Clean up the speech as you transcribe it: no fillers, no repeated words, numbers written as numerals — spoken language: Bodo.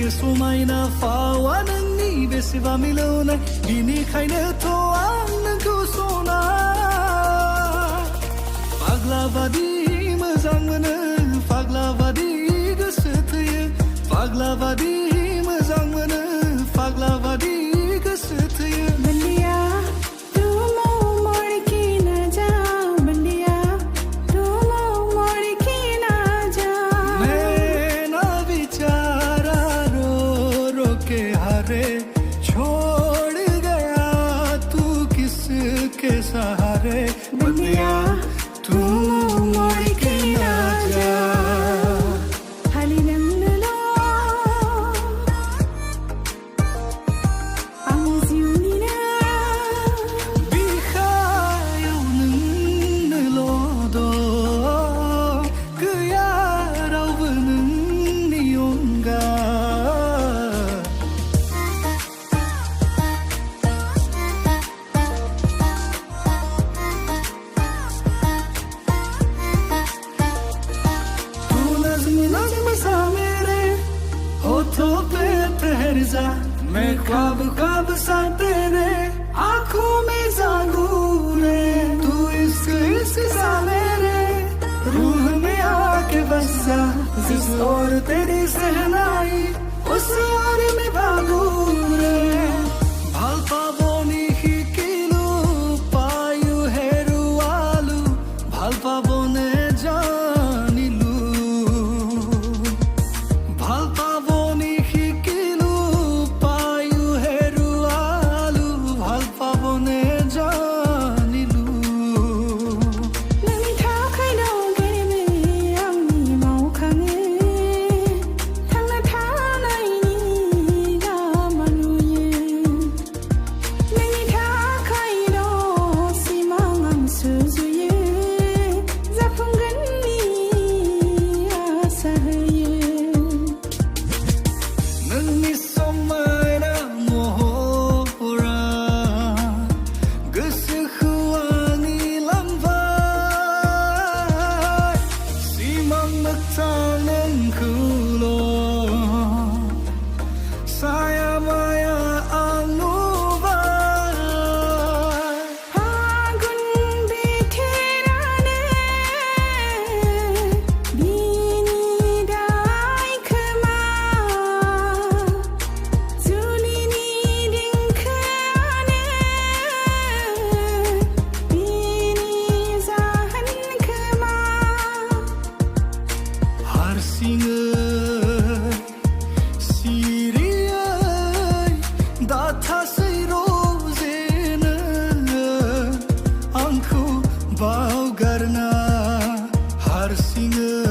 बेसे समायना फावा नोंनि बेसेबा मिलौनाय बिनिखायनोथ' आं नोंखौ सना फाग्ला बादि मोजां मोनो फाग्ला बादि गोसो थोयो फाग्ला बादि मोजां मोनो फाग्ला बादि गोसो थोयो बंदिया तू मोड़ के ना जा बंदिया तू मोड़ के ना जा मैं ना बेचारा रो रो के हारे छोड़ गया तू किसके सहारे बंदिया तू मोड़ के ना जा हालिनोंनोल' आं जिउनिनो बिखायाव नोंनोल' दं गैया रावबो नोंनि अनगा होठों पे ठहर जा मैं ख्वाब ख्वाब सा तेरे आँखों में जागू रे तू इश्क सा मेरे रूह में आके बस जा जिस ओर तेरी सहनाई उस ओर में भागू रे ভাল পাবনি শিকিলো পায়ো হেৰুৱালো ভাল পাবনে জানিলো ভাল পাবনি শিকিলো পায়ো হেৰুৱালো ভাল পাবনে জানিলো नोंनि थाखाय दं गेलेमो आंनि मावखाङो थांना थानायनि लामा नुयो नोंनि थाखाय दं सिमां आं सुजुयो जाफुंगोननि आसा होयो नोंनि समायना महरा गोसोखौ आंनि लांबाय सिमां मोगथां नोंखौल' साया माया आं नुबाय फागुन बोथोरानो बिनि दाय खोमा जुलिनि देंखोआनो बिनि जाहोन खोमा हारसिङै सिरियै दाथासै रजेनो आंखौ बावगारना हारसिङै